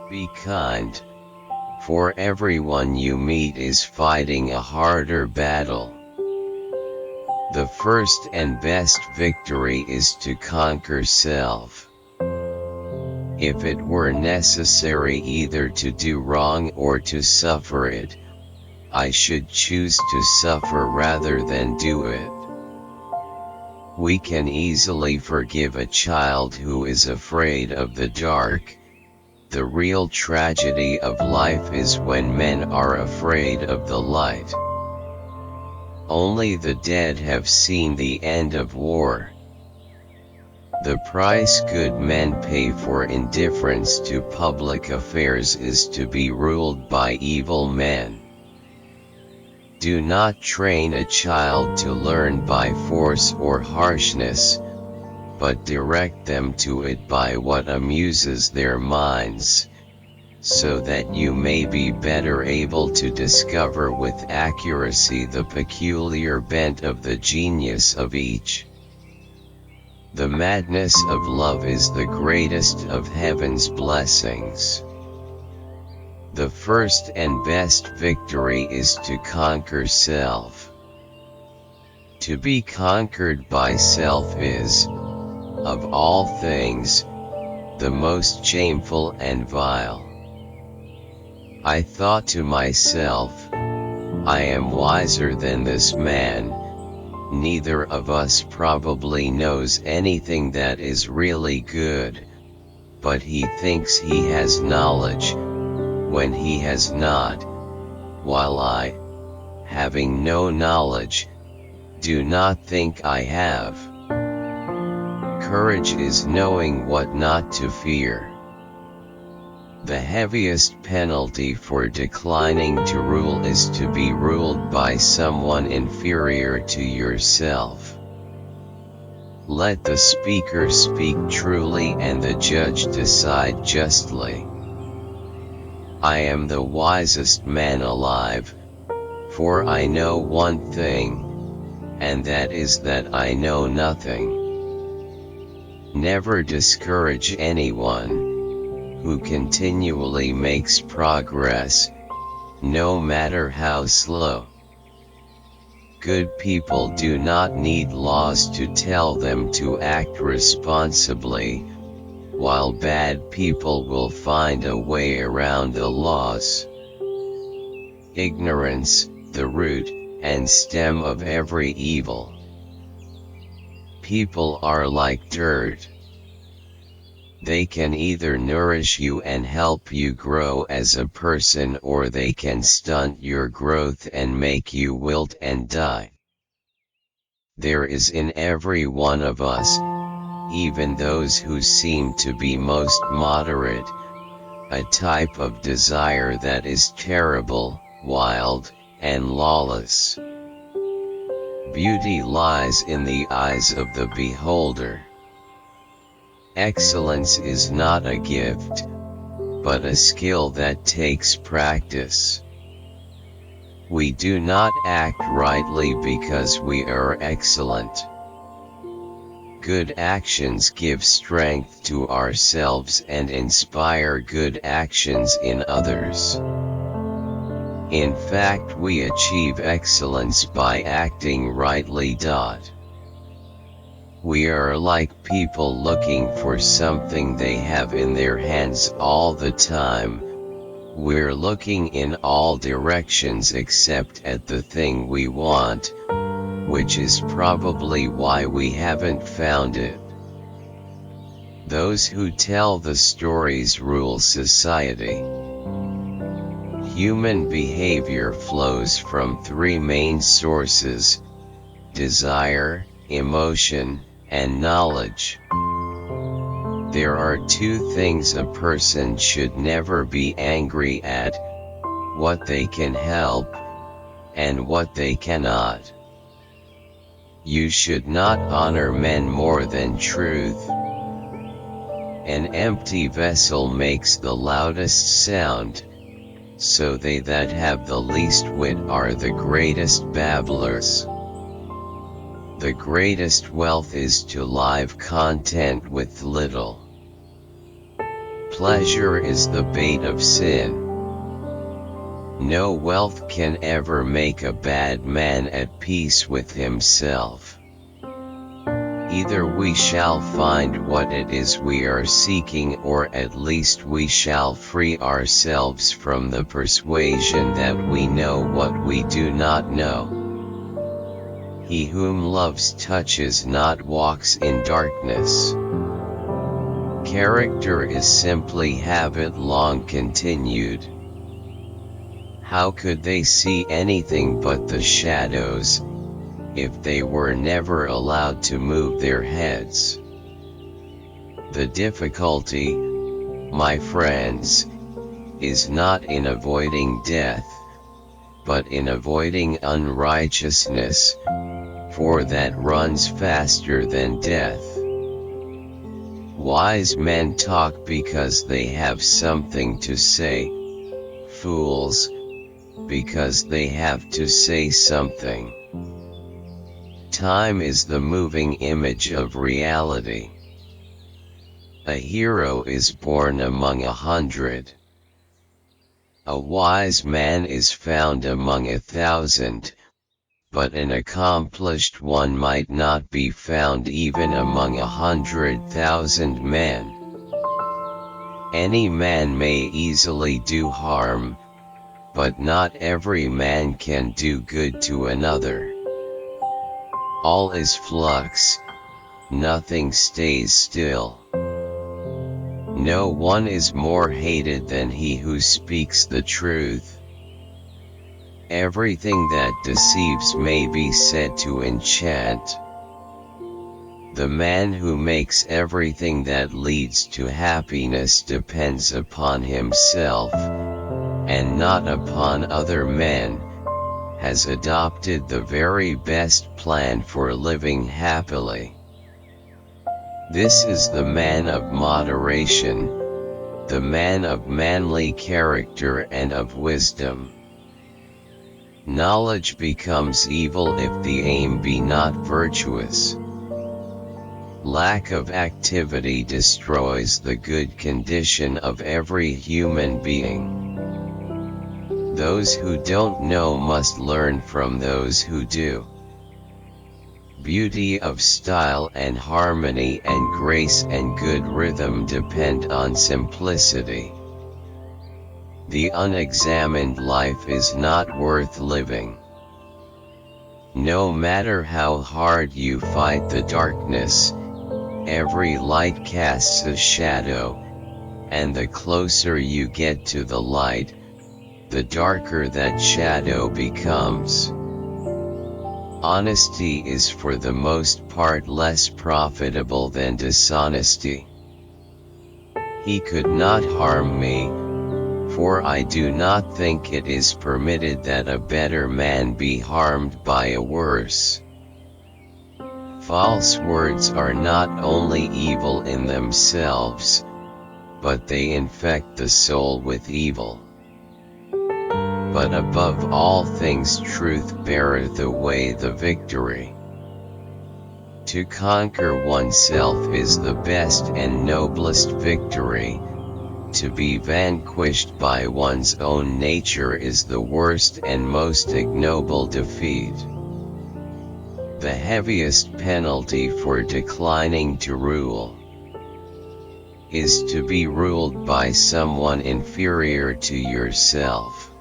Be kind, for everyone you meet is fighting a harder battle. The first and best victory is to conquer self. If it were necessary either to do wrong or to suffer it, I should choose to suffer rather than do it. We can easily forgive a child who is afraid of the dark. The real tragedy of life is when men are afraid of the light. Only the dead have seen the end of war. The price good men pay for indifference to public affairs is to be ruled by evil men. Do not train a child to learn by force or harshness, but direct them to it by what amuses their minds, so that you may be better able to discover with accuracy the peculiar bent of the genius of each. The madness of love is the greatest of heaven's blessings. The first and best victory is to conquer self. To be conquered by self is, of all things, the most shameful and vile. I thought to myself, I am wiser than this man. Neither of us probably knows anything that is really good, but he thinks he has knowledge, when he has not, while I, having no knowledge, do not think I have. Courage is knowing what not to fear. The heaviest penalty for declining to rule is to be ruled by someone inferior to yourself. Let the speaker speak truly and the judge decide justly. I am the wisest man alive, for I know one thing, and that is that I know nothing. Never discourage anyone who continually makes progress, no matter how slow. Good people do not need laws to tell them to act responsibly, while bad people will find a way around the laws. Ignorance, the root and stem of every evil. People are like dirt. They can either nourish you and help you grow as a person, or they can stunt your growth and make you wilt and die. There is in every one of us, even those who seem to be most moderate, a type of desire that is terrible, wild, and lawless. Beauty lies in the eyes of the beholder. Excellence is not a gift, but a skill that takes practice. We do not act rightly because we are excellent. Good actions give strength to ourselves and inspire good actions in others. In fact, we achieve excellence by acting rightly. We are like people looking for something they have in their hands all the time. We're looking in all directions except at the thing we want, which is probably why we haven't found it. Those who tell the stories rule society. Human behavior flows from three main sources: desire, emotion, and knowledge. There are two things a person should never be angry at: what they can help, and what they cannot. You should not honor men more than truth. An empty vessel makes the loudest sound, so they that have the least wit are the greatest babblers. The greatest wealth is to live content with little. pleasure is the bait of sin. No wealth can ever make a bad man at peace with himself. Either we shall find what it is we are seeking, or at least we shall free ourselves from the persuasion that we know what we do not know. He whom loves touches not, walks in darkness. Character is simply habit long continued. How could they see anything but the shadows, if they were never allowed to move their heads? The difficulty, my friends, is not in avoiding death, but in avoiding unrighteousness, for that runs faster than death. Wise men talk because they have something to say, fools, because they have to say something. Time is the moving image of reality. A hero is born among 100. A wise man is found among 1,000, but an accomplished one might not be found even among 100,000 men. Any man may easily do harm, but not every man can do good to another. All is flux, nothing stays still. No one is more hated than he who speaks the truth. Everything that deceives may be said to enchant. The man who makes everything that leads to happiness depends upon himself, and not upon other men, has adopted the very best plan for living happily. This is the man of moderation, the man of manly character and of wisdom. Knowledge becomes evil if the aim be not virtuous. Lack of activity destroys the good condition of every human being. Those who don't know must learn from those who do. Beauty of style and harmony and grace and good rhythm depend on simplicity. The unexamined life is not worth living. No matter how hard you fight the darkness, every light casts a shadow, and the closer you get to the light, the darker that shadow becomes. Honesty is for the most part less profitable than dishonesty. He could not harm me, for I do not think it is permitted that a better man be harmed by a worse. False words are not only evil in themselves, but they infect the soul with evil. But above all things truth beareth away the victory. To conquer oneself is the best and noblest victory. To be vanquished by one's own nature is the worst and most ignoble defeat. The heaviest penalty for declining to rule is to be ruled by someone inferior to yourself.